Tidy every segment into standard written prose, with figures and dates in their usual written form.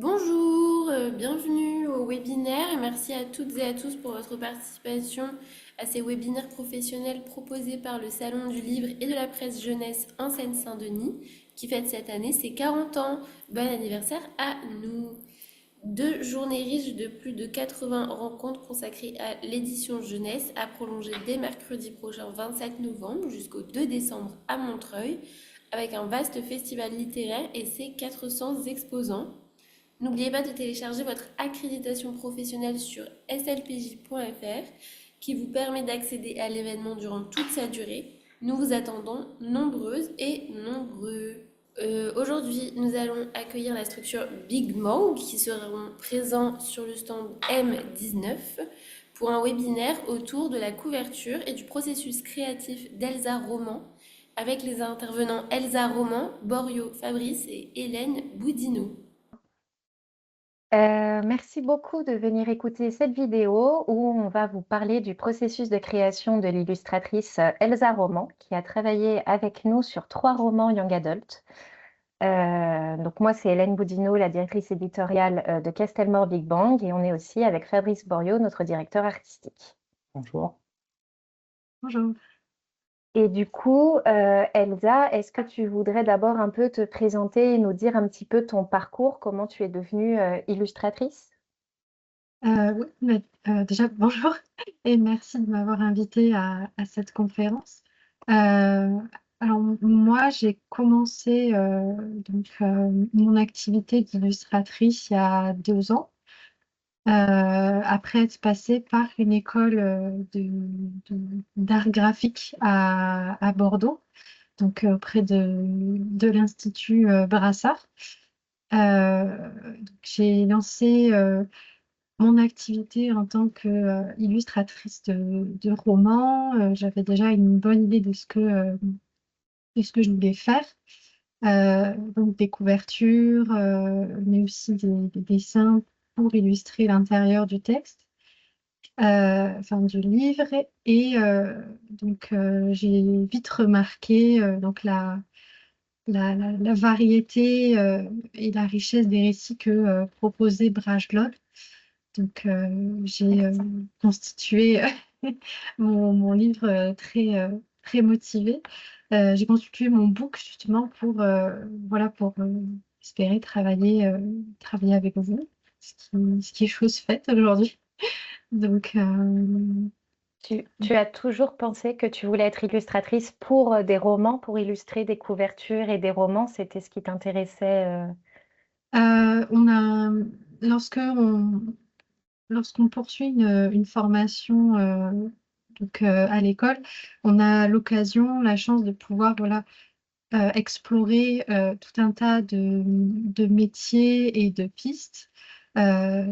Bonjour, bienvenue au webinaire et merci à toutes et à tous pour votre participation à ces webinaires professionnels proposés par le Salon du Livre et de la Presse Jeunesse en Seine-Saint-Denis qui fête cette année ses 40 ans. Bon anniversaire à nous! Deux journées riches de plus de 80 rencontres consacrées à l'édition jeunesse à prolonger dès mercredi prochain 27 novembre jusqu'au 2 décembre à Montreuil avec un vaste festival littéraire et ses 400 exposants. N'oubliez pas de télécharger votre accréditation professionnelle sur slpj.fr qui vous permet d'accéder à l'événement durant toute sa durée. Nous vous attendons nombreuses et nombreux. Aujourd'hui, nous allons accueillir la structure Big Mog qui seront présents sur le stand M19 pour un webinaire autour de la couverture et du processus créatif d'Elsa Roman avec les intervenants Elsa Roman, Borio Fabrice et Hélène Boudinot. Merci beaucoup de venir écouter cette vidéo où on va vous parler du processus de création de l'illustratrice Elsa Roman, qui a travaillé avec nous sur 3 romans young adult. Donc moi, c'est Hélène Boudinot, la directrice éditoriale de Castelmore Big Bang, et on est aussi avec Fabrice Borio, notre directeur artistique. Bonjour. Bonjour. Et du coup, Elsa, est-ce que tu voudrais d'abord un peu te présenter et nous dire un petit peu ton parcours, comment tu es devenue illustratrice? Oui, déjà bonjour et merci de m'avoir invitée à cette conférence. Alors moi, j'ai commencé mon activité d'illustratrice il y a 2 ans, après être passée par une école d'art graphique à Bordeaux, donc auprès de l'Institut Brassard. Donc j'ai lancé mon activité en tant qu'illustratrice de romans. J'avais déjà une bonne idée de ce que je voulais faire. Donc des couvertures, mais aussi des dessins pour illustrer l'intérieur du texte, enfin du livre. Et j'ai vite remarqué donc la variété et la richesse des récits que proposait Brajlov. Donc, j'ai constitué mon livre très motivé. J'ai constitué mon book justement voilà, pour espérer travailler avec vous, ce qui est chose faite aujourd'hui. Donc, Tu as toujours pensé que tu voulais être illustratrice pour des romans, pour illustrer des couvertures et des romans, c'était ce qui t'intéressait on a, lorsque on, lorsqu'on poursuit une formation à l'école, on a l'occasion, la chance de pouvoir voilà, explorer tout un tas de métiers et de pistes euh,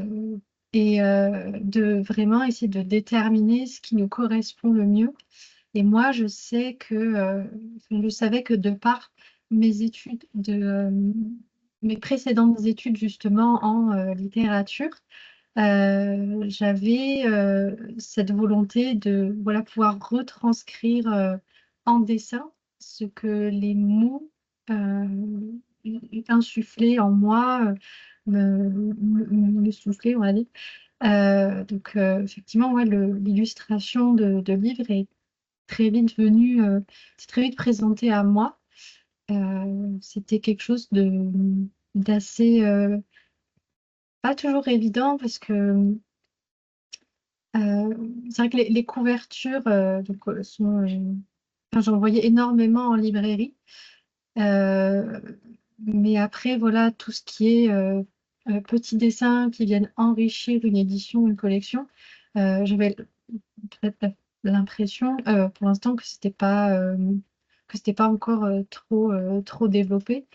de vraiment essayer de déterminer ce qui nous correspond le mieux. Et moi, je savais que de par mes études, mes précédentes études justement en littérature, j'avais cette volonté de voilà, pouvoir retranscrire en dessin ce que les mots euh, insufflaient en moi, me soufflaient, on va dire. Effectivement, ouais, l'illustration de livres est très vite venue, c'est très vite présenté à moi. C'était quelque chose d'assez pas toujours évident parce que c'est vrai que les couvertures enfin, j'en voyais énormément en librairie. Euh, mais après, voilà, tout ce qui est petits dessins qui viennent enrichir une édition, une collection, j'avais peut-être l'impression pour l'instant que c'était pas encore trop développé.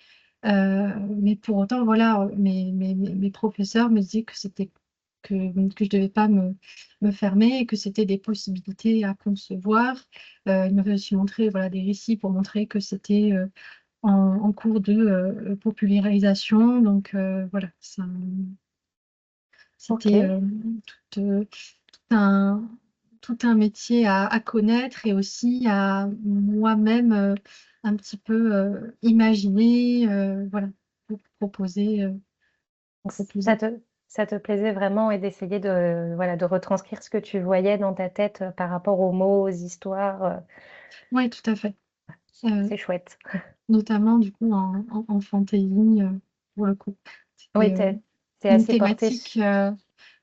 Mais pour autant, voilà, mes professeurs me disaient que je devais pas me fermer et que c'était des possibilités à concevoir. Ils m'avaient aussi montré voilà, des récits pour montrer que c'était en cours de popularisation. Donc voilà, Ok, c'était un, tout un métier à connaître et aussi à moi-même un petit peu imaginer, voilà, pour proposer. Donc, Ça plaisait. ça te plaisait vraiment et d'essayer de, voilà, de retranscrire ce que tu voyais dans ta tête par rapport aux mots, aux histoires. Oui, tout à fait. Euh, C'est chouette. Notamment du coup en fantasy pour le coup. Oui, C'était t'es une assez porté. thématique,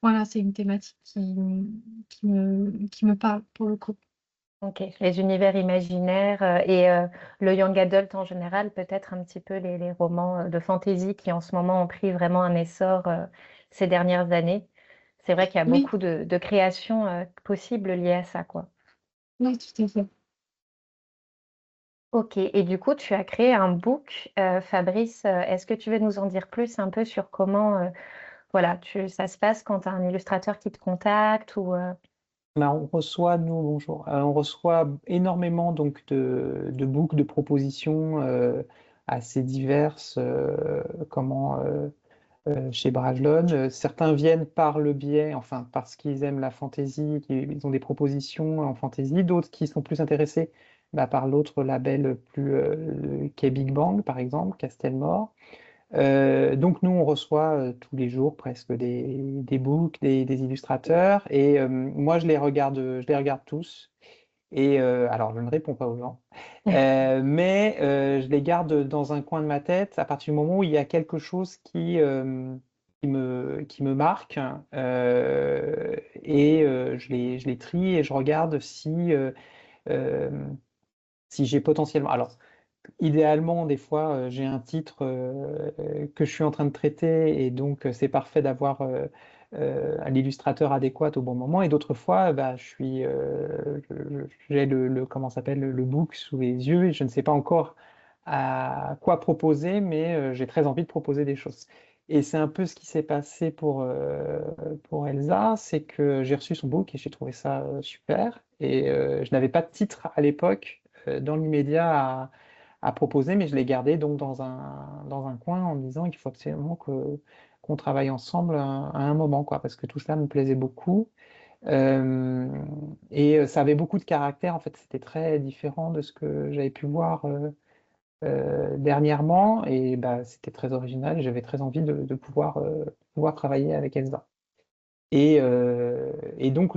voilà, c'est une thématique qui me parle pour le coup. Ok, les univers imaginaires le young adult en général, peut-être un petit peu les romans de fantasy qui en ce moment ont pris vraiment un essor ces dernières années. C'est vrai qu'il y a Oui, beaucoup de créations possibles liées à ça, quoi. oui, tout à fait. Ok, et du coup, tu as créé un book, Fabrice. Est-ce que tu veux nous en dire plus un peu sur comment voilà, ça se passe quand tu as un illustrateur qui te contacte ou Ben, bonjour, on reçoit énormément donc de books, de propositions assez diverses, chez Brajlon. Certains viennent par le biais, enfin parce qu'ils aiment la fantasy, ils ont des propositions en fantasy, d'autres qui sont plus intéressés par l'autre label qu'est Big Bang, par exemple, Castelmore. Donc nous, on reçoit tous les jours presque des books, des illustrateurs, et moi, je les regarde tous. Et alors, je ne réponds pas aux gens, mais je les garde dans un coin de ma tête à partir du moment où il y a quelque chose qui me marque, et je les trie et je regarde euh, si j'ai potentiellement. Alors, idéalement, des fois, j'ai un titre que je suis en train de traiter et donc c'est parfait d'avoir l'illustrateur adéquat au bon moment. Et d'autres fois, j'ai comment ça s'appelle, le book sous les yeux et je ne sais pas encore à quoi proposer, mais j'ai très envie de proposer des choses. Et c'est un peu ce qui s'est passé pour Elsa, c'est que j'ai reçu son book et j'ai trouvé ça super. Et je n'avais pas de titre à l'époque dans l'immédiat à proposer, mais je l'ai gardé donc dans un coin en me disant qu'il faut absolument qu'on travaille ensemble à un moment, quoi, parce que tout cela me plaisait beaucoup. Euh, et ça avait beaucoup de caractère, en fait, c'était très différent de ce que j'avais pu voir dernièrement, et bah, c'était très original, et j'avais très envie de pouvoir travailler avec Elsa. Et donc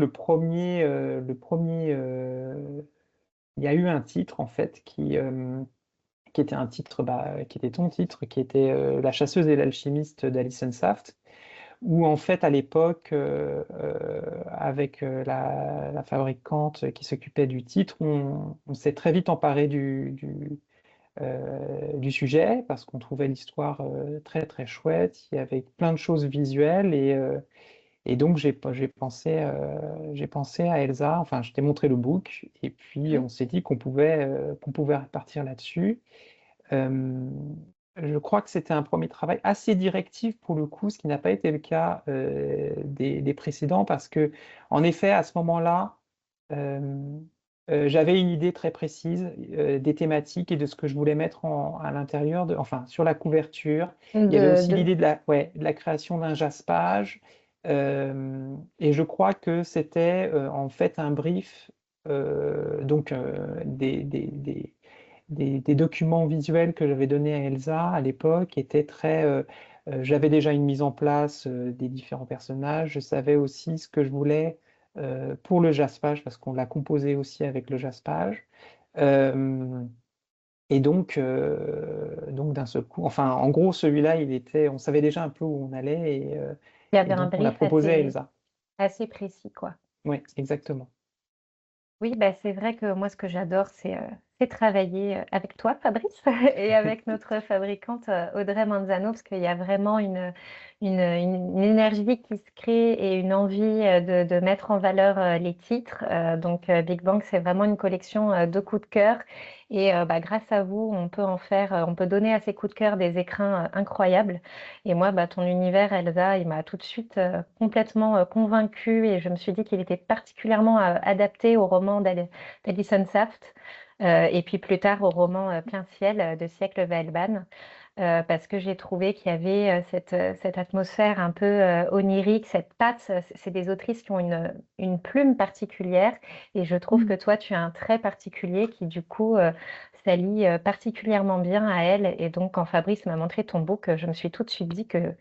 il y a eu un titre en fait qui était un titre, qui était ton titre, qui était La chasseuse et l'alchimiste d'Alison Saft, où en fait à l'époque, avec la fabricante qui s'occupait du titre, on s'est très vite emparé du sujet parce qu'on trouvait l'histoire très très chouette, il y avait plein de choses visuelles et donc j'ai pensé à Elsa, enfin je t'ai montré le book et puis Mhm. on s'est dit qu'on pouvait repartir là-dessus. Euh, je crois que c'était un premier travail assez directif pour le coup, ce qui n'a pas été le cas des précédents, parce que en effet, à ce moment-là, euh, j'avais une idée très précise des thématiques et de ce que je voulais mettre à l'intérieur, enfin sur la couverture. Il y avait aussi de... l'idée de la création d'un jaspage, et je crois que c'était en fait un brief, donc des documents visuels que j'avais donnés à Elsa à l'époque étaient j'avais déjà une mise en place des différents personnages. Je savais aussi ce que je voulais pour le jaspage parce qu'on l'a composé aussi avec le jaspage. Euh, et donc d'un seul coup, enfin, en gros, celui-là, on savait déjà un peu où on allait Il y et avait un donc on l'a brief proposé à Elsa. assez précis, quoi. Oui, exactement. Oui, bah, c'est vrai que moi, ce que j'adore, c'est travailler avec toi, Fabrice, et avec notre fabricante Audrey Manzano, parce qu'il y a vraiment une énergie qui se crée et une envie de mettre en valeur les titres. Donc, Big Bang, c'est vraiment une collection de coups de cœur. Et bah, grâce à vous, on peut en faire, on peut donner à ces coups de cœur des écrins incroyables. Et moi, bah, ton univers, Elsa, il m'a tout de suite complètement convaincue et je me suis dit qu'il était particulièrement adapté au roman d'Alison Saft et puis plus tard au roman Plein ciel de Siècle Vailban. Parce que j'ai trouvé qu'il y avait cette atmosphère un peu onirique, cette patte. C'est des autrices qui ont une plume particulière et je trouve que Mm. toi, tu as un trait particulier qui, du coup, s'allie particulièrement bien à elle. Et donc, quand Fabrice m'a montré ton book, je me suis tout de suite dit que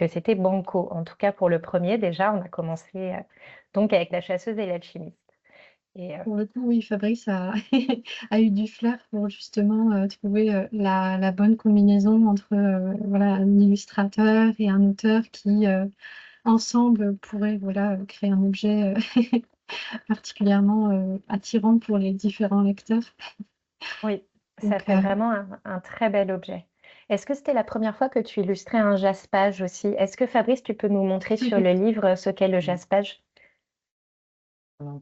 c'était banco. En tout cas, pour le premier, déjà, on a commencé donc avec La chasseuse et l'alchimiste. Et, Pour le coup, oui, Fabrice a, a eu du flair pour justement trouver la bonne combinaison entre voilà, un illustrateur et un auteur qui, ensemble, pourraient voilà, créer un objet particulièrement attirant pour les différents lecteurs. oui, ça Donc, fait vraiment un très bel objet. Est-ce que c'était la première fois que tu illustrais un jaspage aussi? Est-ce que Fabrice, tu peux nous montrer sur le livre ce qu'est le jaspage?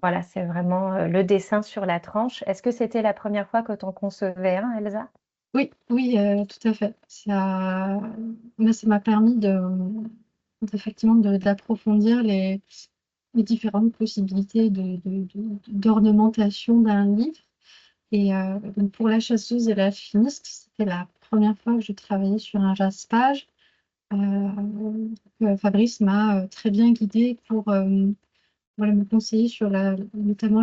Voilà, c'est vraiment le dessin sur la tranche. Est-ce que c'était la première fois que tu en concevais un, Elsa? oui, oui, tout à fait. Moi, ça m'a permis effectivement d'approfondir les différentes possibilités d'ornementation d'un livre. Et donc pour La chasseuse et l'alchimiste, c'était la première fois que je travaillais sur un jaspage. Fabrice m'a très bien guidée pour voilà, me conseiller sur notamment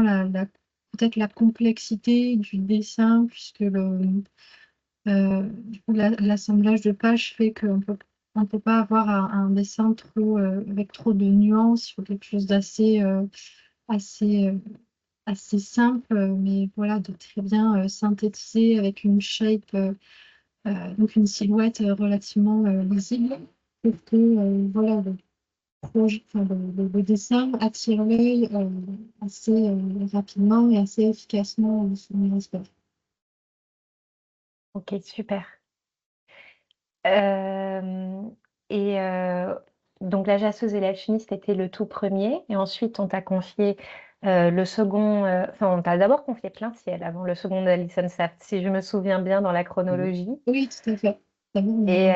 peut-être la complexité du dessin, puisque du coup, l'assemblage de pages fait qu'on peut pas avoir un dessin avec trop de nuances. Il faut quelque chose assez, euh, assez simple, mais voilà, de très bien synthétiser avec une shape, donc une silhouette relativement lisible, pour que voilà, le dessin attire l'œil assez rapidement et assez efficacement sur mes aspects. Ok, super. Euh, et donc La chasseuse et l'alchimiste était le tout premier, et ensuite on t'a confié le second, enfin on t'a d'abord confié Plein ciel avant le second d'Alison Saft, si je me souviens bien dans la chronologie. Oui, tout à fait. D'abord, Et,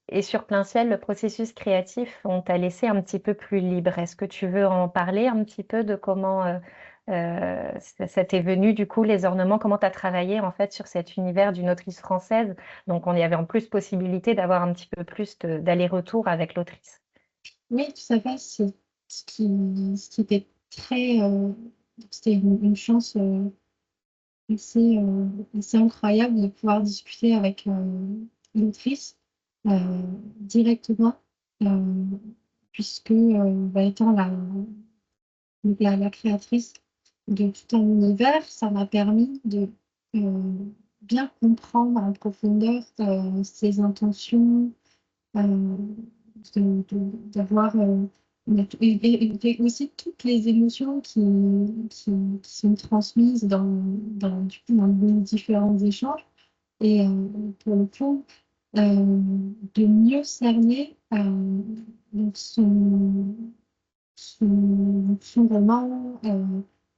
et sur Plein ciel, le processus créatif, on t'a laissé un petit peu plus libre. Est-ce que tu veux en parler un petit peu de comment ça t'est venu, du coup, les ornements, comment tu as travaillé en fait sur cet univers d'une autrice française? Donc, on y avait en plus possibilité d'avoir un petit peu plus d'aller-retour avec l'autrice. oui, tout à fait. C'est ce qui était très. C'était une chance assez, assez incroyable de pouvoir discuter avec l'autrice directement, euh, puisque étant la créatrice de tout un univers, ça m'a permis de euh, bien comprendre en profondeur ses intentions, euh, d'avoir et aussi toutes les émotions qui sont transmises du coup, dans les différents échanges. Et pour le coup, de mieux cerner donc son roman,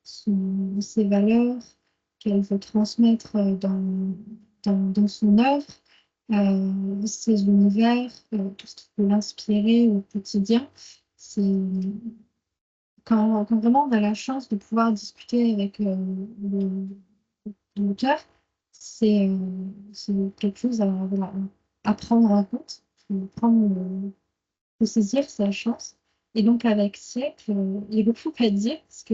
ses valeurs qu'elle veut transmettre dans son œuvre, ses univers, tout ce qui peut l'inspirer au quotidien. C'est quand vraiment on a la chance de pouvoir discuter avec l'auteur, c'est quelque chose voilà, à prendre en compte, faut saisir sa chance. Et donc avec Siècle, il y a beaucoup à dire parce que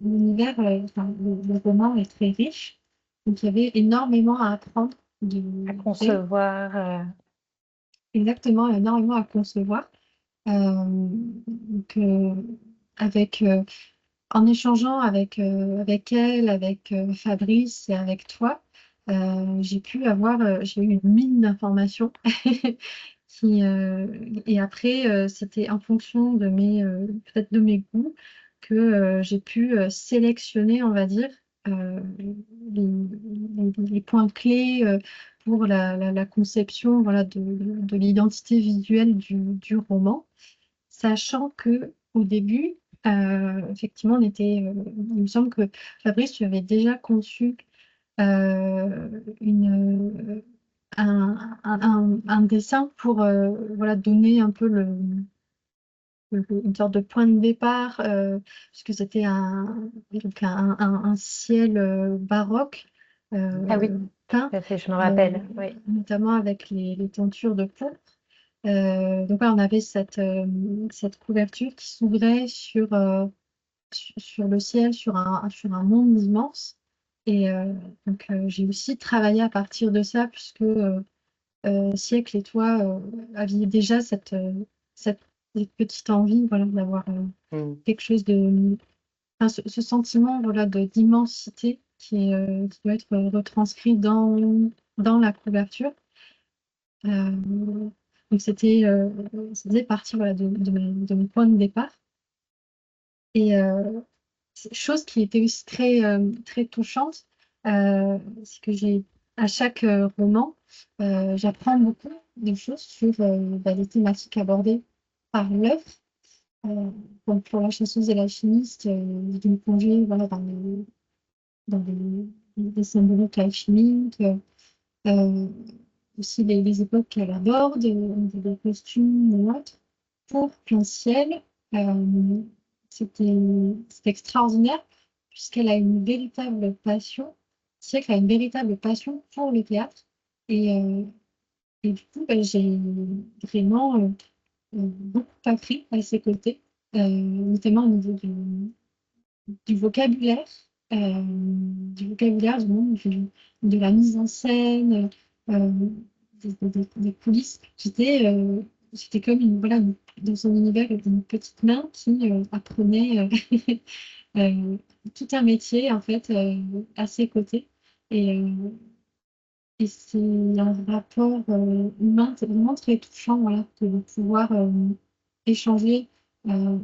l'univers, enfin, le roman est très riche. Donc il y avait énormément à apprendre À d'elle. concevoir. Exactement, énormément à concevoir. Donc, avec, en échangeant avec elle, avec Fabrice et avec toi, j'ai eu une mine d'informations et après, c'était en fonction peut-être de mes goûts que j'ai pu sélectionner, on va dire, les points clés pour la conception, voilà, de l'identité visuelle du roman, sachant que au début, effectivement, il me semble que Fabrice, tu avais déjà conçu euh, une, un dessin pour voilà, donner un peu une sorte de point de départ, puisque c'était donc un ciel baroque Ah oui, peint, tout à fait, je me euh, rappelle. Oui. notamment avec les tentures de pourpre. Donc là, on avait cette couverture qui s'ouvrait sur le ciel, sur un monde immense. Et donc, j'ai aussi travaillé à partir de ça, puisque Siècle et toi aviez déjà cette, cette petite envie, voilà, d'avoir Mm. quelque chose de... Enfin, ce sentiment, voilà, d'immensité qui doit être retranscrit dans la couverture. Donc, ça faisait partie, voilà, de mes points de départ. Et chose qui était aussi très touchante, c'est que à chaque roman, j'apprends beaucoup de choses sur les thématiques abordées par l'œuvre. Euh, donc pour La chasseuse et l'alchimiste, je me plonger, voilà, des symboliques alchimiques, euh, aussi les époques qu'elle aborde, des costumes ou autres. Pour Plein Ciel, euh, c'était c'était extraordinaire puisqu'elle a une véritable passion. C'est qu'elle a une véritable passion pour le théâtre. Et, euh, et du coup, j'ai vraiment beaucoup appris à ses côtés, notamment au niveau du vocabulaire, du monde de la mise en scène, euh, des coulisses. J'étais comme dans son univers une petite main qui apprenait euh, tout un métier en fait à ses côtés. Et, euh, et c'est un rapport humain, c'est vraiment très touchant, voilà, de pouvoir échanger euh,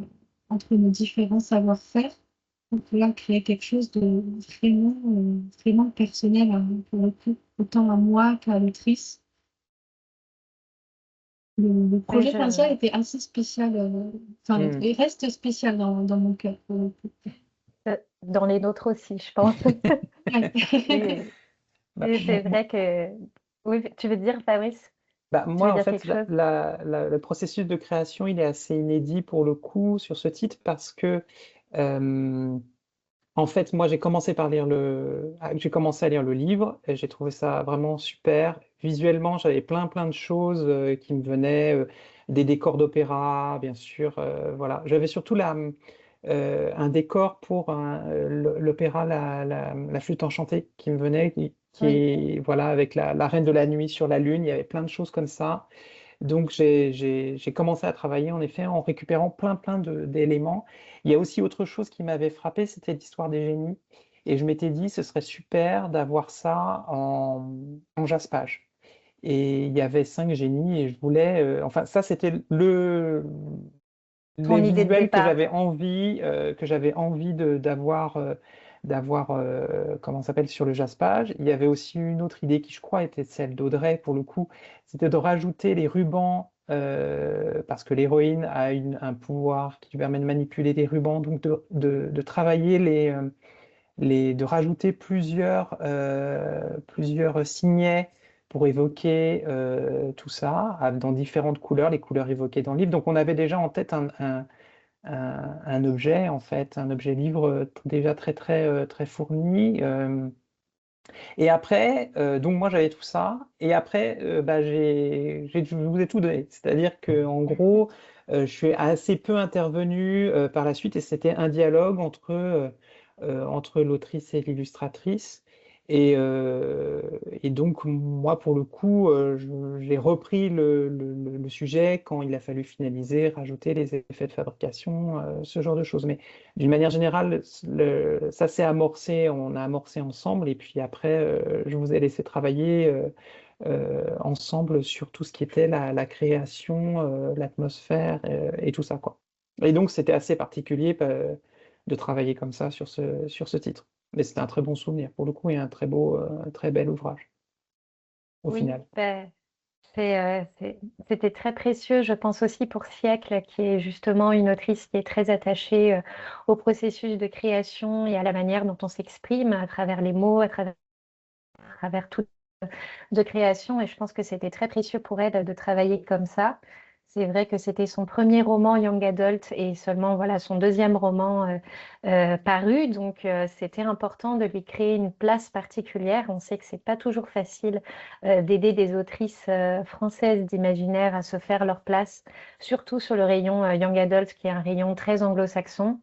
entre nos différents savoir-faire pour pouvoir créer quelque chose de vraiment personnel, hein, pour le coup, autant à moi qu'à l'autrice. Le Oui, projet Plancia était assez spécial, enfin, Mm. il reste spécial dans mon cœur, pour le coup. dans les nôtres aussi, je pense. Ouais. Et, Bah, et c'est vrai que... Oui, tu veux dire, Fabrice? Tu veux moi, en dire fait, quelque chose? le processus de création, il est assez inédit pour le coup sur ce titre parce que, euh, en fait, moi, j'ai commencé à lire le livre et j'ai trouvé ça vraiment super. Visuellement, j'avais plein de choses qui me venaient, des décors d'opéra, bien sûr, voilà. J'avais surtout un décor pour l'opéra la Flûte enchantée qui me venait, Oui. voilà, avec la Reine de la Nuit sur la Lune. Il y avait plein de choses comme ça. Donc j'ai commencé à travailler en effet en récupérant plein d'éléments. Il y a aussi autre chose qui m'avait frappé, c'était l'histoire des génies. Et je m'étais dit, ce serait super d'avoir ça en jaspage. Et il y avait 5 génies et je voulais, enfin ça c'était les Ton idée de visuels départ. que j'avais envie d'avoir, comment ça s'appelle, sur le jaspage. Il y avait aussi une autre idée qui, je crois, était celle d'Audrey, pour le coup, c'était de rajouter les rubans, parce que l'héroïne a un pouvoir qui lui permet de manipuler des rubans, donc de travailler de rajouter plusieurs signets pour évoquer tout ça dans différentes couleurs, les couleurs évoquées dans le livre. Donc on avait déjà en tête un objet, en fait, un objet livre déjà très fourni. Et après, donc moi j'avais tout ça, et après, bah, je vous ai tout donné. C'est-à-dire que en gros, je suis assez peu intervenu par la suite, et c'était un dialogue entre l'autrice et l'illustratrice. Et donc moi, pour le coup, j'ai repris le sujet quand il a fallu finaliser, rajouter les effets de fabrication, ce genre de choses. Mais d'une manière générale, ça s'est amorcé, on a amorcé ensemble, et puis après, je vous ai laissé travailler ensemble sur tout ce qui était la création, l'atmosphère et tout ça, quoi. Et donc, c'était assez particulier de travailler comme ça sur ce titre. Mais c'était un très bon souvenir, pour le coup, et un très bel ouvrage, au Oui, final. ben, c'était très précieux, je pense aussi pour Siècle, qui est justement une autrice qui est très attachée au processus de création et à la manière dont on s'exprime à travers les mots, à travers tout de création. Et je pense que c'était très précieux pour elle de travailler comme ça. C'est vrai que c'était son premier roman young adult et seulement voilà son deuxième roman paru. Donc c'était important de lui créer une place particulière. On sait que c'est pas toujours facile d'aider des autrices françaises d'imaginaire à se faire leur place, surtout sur le rayon young adult qui est un rayon très anglo-saxon.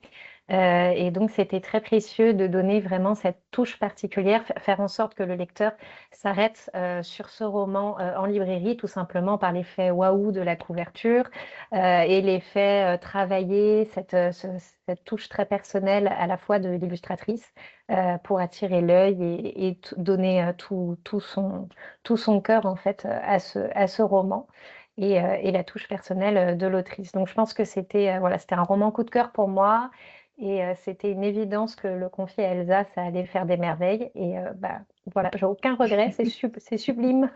Et donc, c'était très précieux de donner vraiment cette touche particulière, faire en sorte que le lecteur s'arrête sur ce roman en librairie, tout simplement par l'effet waouh de la couverture et l'effet travaillé, cette touche très personnelle à la fois de l'illustratrice pour attirer l'œil et donner tout son cœur en fait à ce roman. Et la touche personnelle de l'autrice. Donc je pense que voilà, c'était un roman coup de cœur pour moi. Et c'était une évidence que le confier à Elsa, ça allait faire des merveilles. Et bah, voilà, j'ai aucun regret, c'est sublime.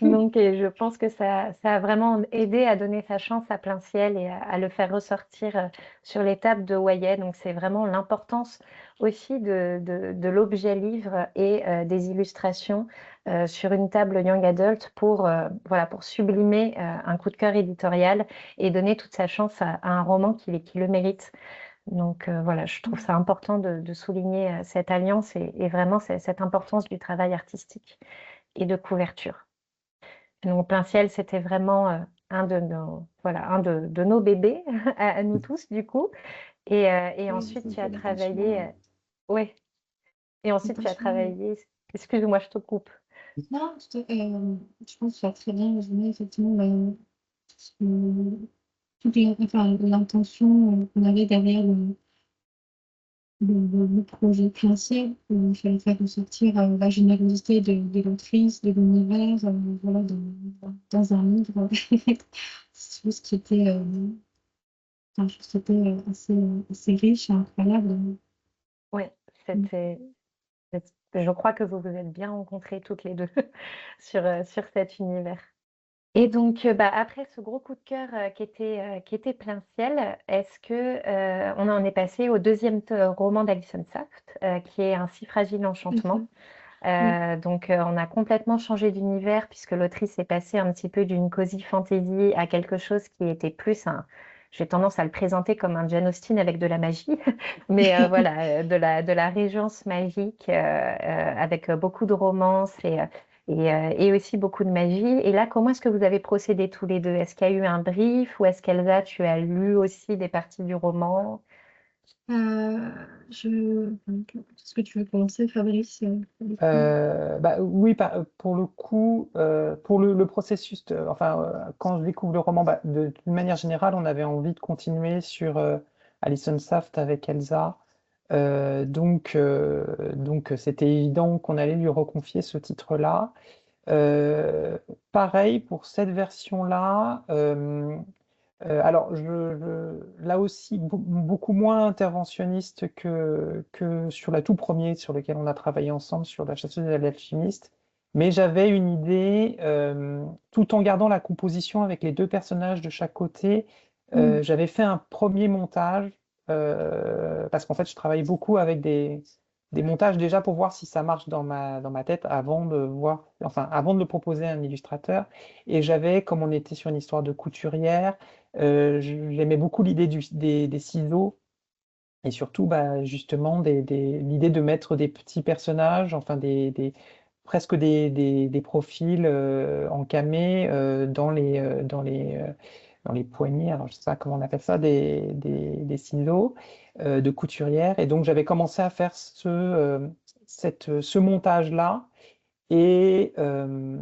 Donc, et je pense que ça a vraiment aidé à donner sa chance à Plein Ciel et à le faire ressortir sur les tables de Wayet. Donc, c'est vraiment l'importance aussi de l'objet livre et des illustrations sur une table young adult voilà, pour sublimer un coup de cœur éditorial et donner toute sa chance à un roman qui le mérite. Donc voilà, je trouve ça important de souligner cette alliance et vraiment cette importance du travail artistique et de couverture. Donc Plein Ciel, c'était vraiment un de nos bébés à nous tous du coup. Et Oui, ensuite c'est tu de as l'attention. travaillé, ouais. Et ensuite tu as Attention. travaillé. Excuse-moi, je te coupe. Non, je pense que tu as très bien résumé effectivement ce- enfin, l'intention qu'on avait derrière le projet Plein Ciel, où il fallait faire ressortir la générosité de l'autrice, de l'univers, voilà, dans un livre. Chose qui était, enfin, chose qui était assez riche et incroyable. Ouais, c'était. Je crois que vous vous êtes bien rencontrées toutes les deux sur cet univers. Et donc, bah, après ce gros coup de cœur qui était Plein Ciel, est-ce que on en est passé au deuxième roman d'Alison Saft, qui est Un si fragile C'est ça. enchantement. Oui. Donc, on a complètement changé d'univers puisque l'autrice est passée un petit peu d'une cosy fantasy à quelque chose qui était plus j'ai tendance à le présenter comme un Jane Austen avec de la magie, mais voilà, de la régence magique avec beaucoup de romance et aussi beaucoup de magie. Et là, comment est-ce que vous avez procédé tous les deux? Est-ce qu'il y a eu un brief ou est-ce qu'Elsa, tu as lu aussi des parties du roman? Est-ce que tu veux commencer, Fabrice? Pour le coup. Bah, oui, pour le coup, pour le processus, quand je découvre le roman, bah, d'une manière générale, on avait envie de continuer sur Alison Saft avec Elsa. Donc, c'était évident qu'on allait lui reconfier ce titre-là. Euh, Pareil pour cette version-là. Alors, là aussi, beaucoup moins interventionniste que sur la tout première sur lequel on a travaillé ensemble, sur La chasseuse et l'alchimiste. Mais j'avais une idée, tout en gardant la composition avec les deux personnages de chaque côté. Mm. J'avais fait un premier montage, parce qu'en fait, je travaille beaucoup avec des montages déjà pour voir si ça marche dans ma tête avant de voir, enfin, avant de le proposer à un illustrateur. Et j'avais, comme on était sur une histoire de couturière, j'aimais beaucoup l'idée des ciseaux et surtout bah, justement l'idée de mettre des petits personnages, enfin presque des profils en camé dans les poignées, alors je sais pas comment on appelle ça, des ciseaux de couturière. Et donc j'avais commencé à faire ce montage-là. Et, euh,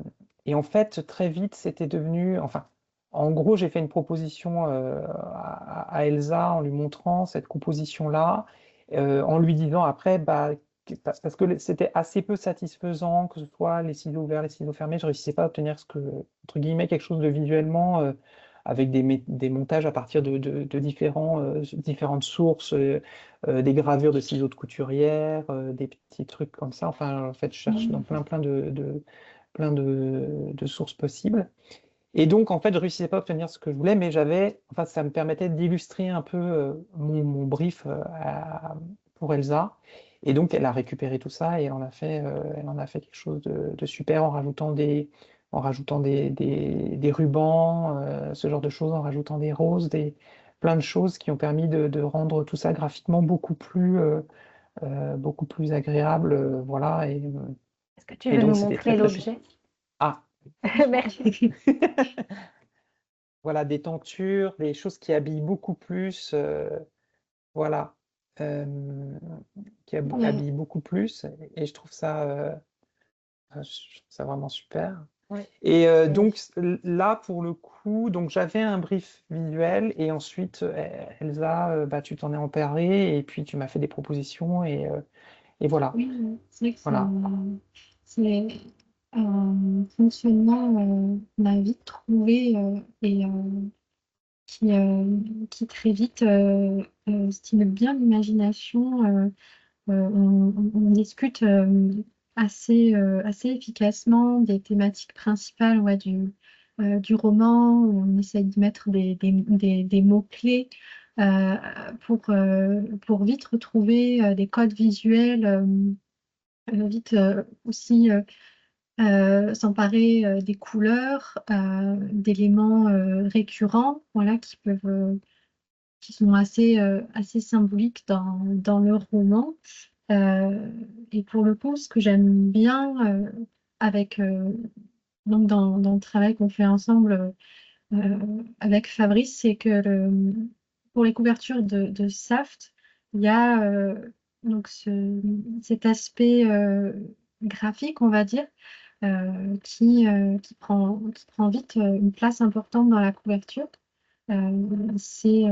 et en fait, très vite, c'était devenu, enfin, en gros, j'ai fait une proposition à Elsa en lui montrant cette composition-là, en lui disant après, bah, parce que c'était assez peu satisfaisant, que ce soit les ciseaux ouverts, les ciseaux fermés, je ne réussissais pas à obtenir entre guillemets, quelque chose de visuellement, avec des montages à partir de différentes sources, des gravures de ciseaux de couturière, des petits trucs comme ça. Enfin, en fait, je cherche dans Mm. plein de sources possibles. Et donc, en fait, je réussissais pas à obtenir ce que je voulais, mais enfin, ça me permettait d'illustrer un peu mon brief pour Elsa. Et donc, elle a récupéré tout ça et elle en a fait quelque chose de super en rajoutant des rubans, ce genre de choses, en rajoutant des roses, plein de choses qui ont permis de rendre tout ça graphiquement beaucoup plus agréable. Voilà. Est-ce que tu Et veux donc, nous c'était très, montrer très chouette. l'objet? Ah, Merci. voilà, des tentures, des choses qui habillent beaucoup plus. Voilà. euh, qui Ouais. habille beaucoup plus, et je trouve ça vraiment super. Oui. Et Et donc là, pour le coup, donc j'avais un brief visuel, et ensuite, Elsa, bah, tu t'en es emparée, et puis tu m'as fait des propositions, et voilà. Oui, c'est vrai que Voilà. c'est un fonctionnement qu'on a vite trouvé et qui, euh, qui très vite stimule bien l'imagination. On discute assez efficacement des thématiques principales, ouais, du roman. On essaye d'y mettre des mots-clés euh, pour vite retrouver des codes visuels, vite aussi s'emparer des couleurs, d'éléments récurrents, voilà, qui sont assez symboliques dans le roman. Euh, et pour le coup, ce que j'aime bien avec donc dans le travail qu'on fait ensemble avec Fabrice, c'est que pour les couvertures de Saft, il y a donc cet aspect graphique, on va dire, qui prend vite une place importante dans la couverture. C'est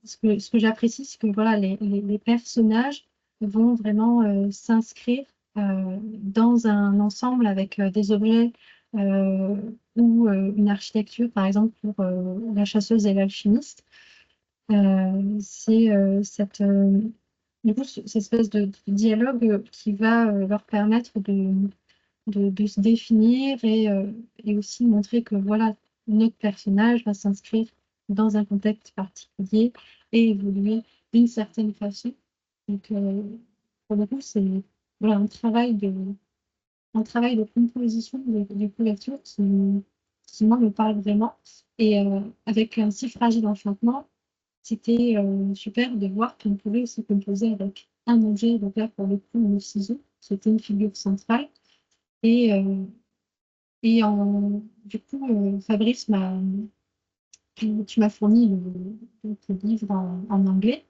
ce que j'apprécie, c'est que voilà, les personnages vont vraiment s'inscrire dans un ensemble avec des objets euh, ou une architecture, par exemple pour la chasseuse et l'alchimiste. C'est du coup, cette espèce de dialogue qui va leur permettre de se définir et aussi montrer que voilà, notre personnage va s'inscrire dans un contexte particulier et évoluer d'une certaine façon. Donc, pour le coup, c'est voilà, un travail de composition de couverture qui, moi, me parle vraiment. Et avec un si fragile enchantement, c'était super de voir qu'on pouvait aussi composer avec un objet, donc là, pour le coup, le ciseau, qui était une figure centrale. Et, du coup, Fabrice tu m'as fourni donc, le livre en anglais.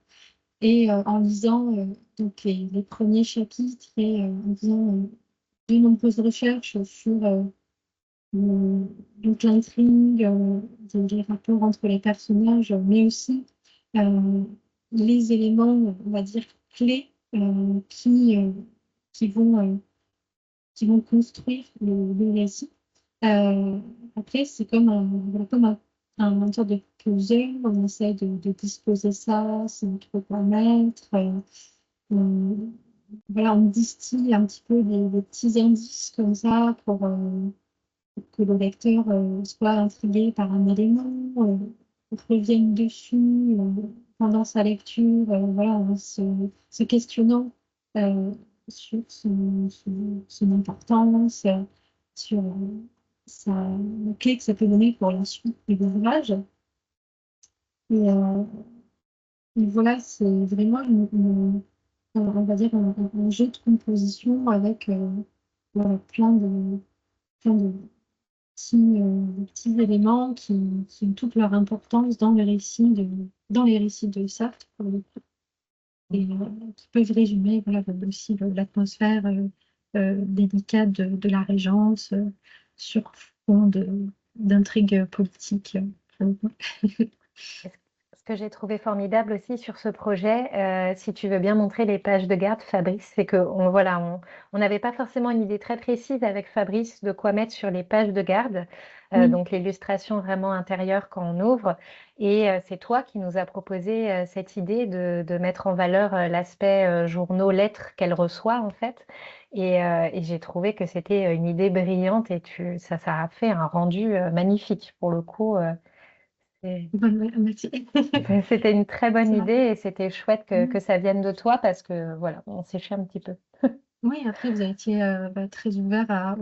Et en lisant donc les premiers chapitres et en faisant de nombreuses recherches sur donc l'intrigue, les rapports entre les personnages, mais aussi euh, les éléments, on va dire, clés qui vont construire le récit. Euh, Après, c'est comme voilà, comme un sorte de puzzle. On essaie de disposer ça sans trop en mettre. Voilà, on distille un petit peu des petits indices comme ça pour que le lecteur soit intrigué par un élément, revienne dessus pendant sa lecture, voilà, en se questionnant euh, sur son importance, sur la clé que ça peut donner pour la suite de l'ouvrage. Et, voilà, c'est vraiment on va dire un jeu de composition avec voilà, plein de petits éléments qui ont toute leur importance dans les récits de Sartre, pour le coup, et qui peuvent résumer voilà, aussi l'atmosphère délicate de la Régence sur fond d'intrigues politiques. Pour le coup. Ce que j'ai trouvé formidable aussi sur ce projet, si tu veux bien montrer les pages de garde, Fabrice, c'est que voilà, on n'avait pas forcément une idée très précise avec Fabrice de quoi mettre sur les pages de garde, Oui, donc l'illustration vraiment intérieure quand on ouvre. Et c'est toi qui nous as proposé cette idée de mettre en valeur l'aspect journaux, lettres qu'elle reçoit en fait. Et j'ai trouvé que c'était une idée brillante et ça a fait un rendu magnifique pour le coup. merci. C'était une très bonne Ça idée et c'était chouette que va. ça vienne de toi parce que voilà, on séchait un petit peu. Oui, après, vous avez été très ouvert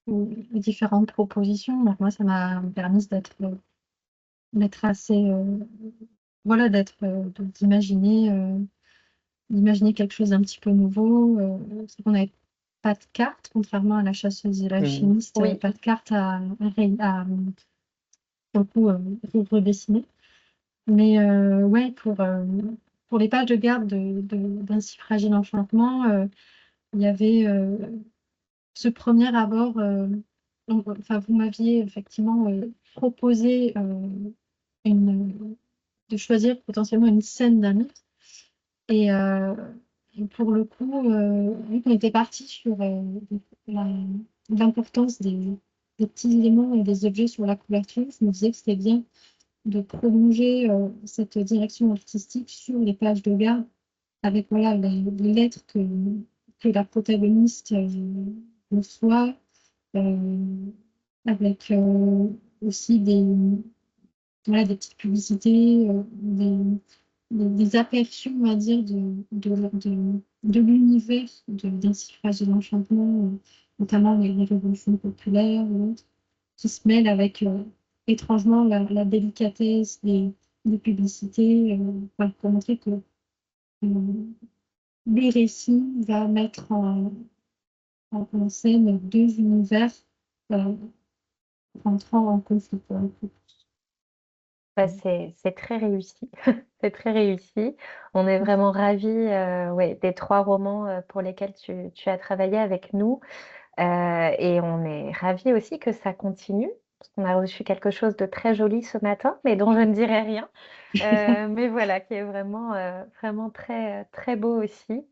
aux différentes propositions. Donc, moi, ça m'a permis d'être assez, voilà, d'imaginer quelque chose d'un petit peu nouveau. C'est qu'on n'avait pas de carte, contrairement à la chasseuse et Mhm. l'alchimiste, Oui, pas de carte pour le coup, redessiner. Mais ouais, pour les pages de garde d'un si fragile enchantement, il y avait ce premier abord. Enfin, vous m'aviez effectivement proposé de choisir potentiellement une scène d'un mythe. Et, et pour le coup, vu qu'on était parti sur la- l'importance des petits éléments et des objets sur la couverture, je me disais que c'était bien de prolonger cette direction artistique sur les pages de garde avec voilà, les lettres que la protagoniste reçoit, euh, avec aussi voilà, des petites publicités, des aperçus, on va dire, de l'univers d'un suffrage de l'enchantement, notamment les révolutions populaires ou autres, qui se mêlent avec étrangement la délicatesse des publicités, voilà, pour montrer que le récit va mettre en scène deux univers euh, rentrant en conflit. Pour le coup. Bah, c'est très réussi. C'est très réussi. On est vraiment ravis ouais, des 3 romans pour lesquels tu as travaillé avec nous. Et on est ravis aussi que ça continue. Parce qu'on a reçu quelque chose de très joli ce matin, mais dont je ne dirai rien. Mais voilà, qui est vraiment très, très beau aussi.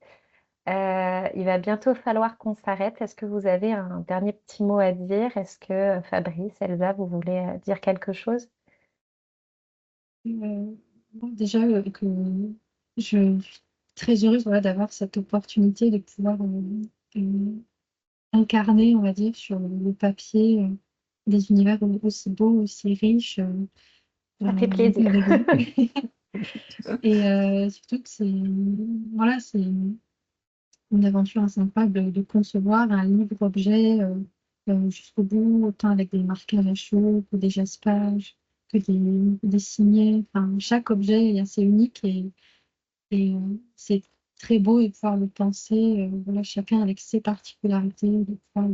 Il va bientôt falloir qu'on s'arrête. Est-ce que vous avez un dernier petit mot à dire? Est-ce que Fabrice, Elsa, vous voulez dire quelque chose? Moi, déjà, que je suis très heureuse voilà, d'avoir cette opportunité de pouvoir incarner, on va dire, sur le papier des univers aussi beaux, aussi riches, Ça fait plaisir. avec vous. Et surtout que c'est voilà, c'est une aventure assez sympa de concevoir un livre-objet jusqu'au bout, autant avec des marqueurs à chaud que des jaspages, que des signets. Enfin, chaque objet est assez unique et c'est très beau de pouvoir le penser, voilà, chacun avec ses particularités, de pouvoir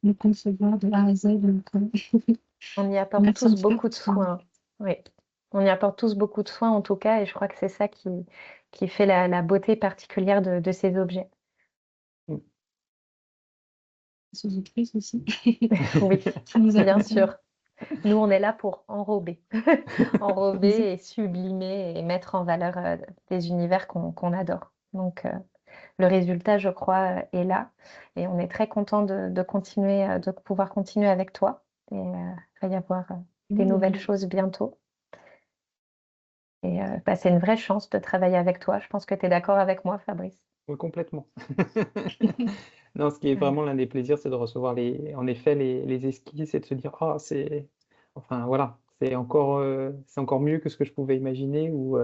le concevoir de A à Z. Donc, On y apporte merci en tous tout cas beaucoup pour de ça. soin. Oui, on y apporte tous beaucoup de soin en tout cas, et je crois que c'est ça qui fait la beauté particulière de ces objets. Mm. Les autrices aussi Oui, qui nous bien accompagnent. sûr. Nous, on est là pour enrober, enrober et sublimer et mettre en valeur des univers qu'on adore. Donc, le résultat, je crois, est là, et on est très content de continuer, de pouvoir continuer avec toi. Et il va y avoir des nouvelles choses bientôt. Et bah, c'est une vraie chance de travailler avec toi. Je pense que tu es d'accord avec moi, Fabrice. Oui, complètement. Non, ce qui est Ouais. vraiment l'un des plaisirs, c'est de recevoir en effet, les esquisses et de se dire, ah, enfin voilà, c'est encore mieux que ce que je pouvais imaginer ou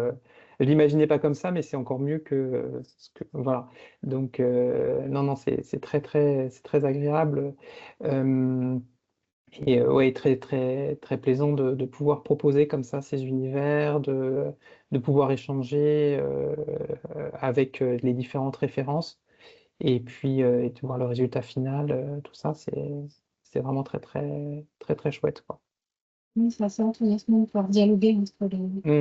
je l'imaginais pas comme ça, mais c'est encore mieux que voilà. Donc non, non, c'est très agréable. Euh, et ouais, très, très, très plaisant de pouvoir proposer comme ça ces univers, de pouvoir échanger avec les différentes références et puis et de voir le résultat final, tout ça, c'est vraiment très, très, très, très chouette, quoi. Oui, c'est assez enthousiasmant de pouvoir dialoguer entre les, Mm.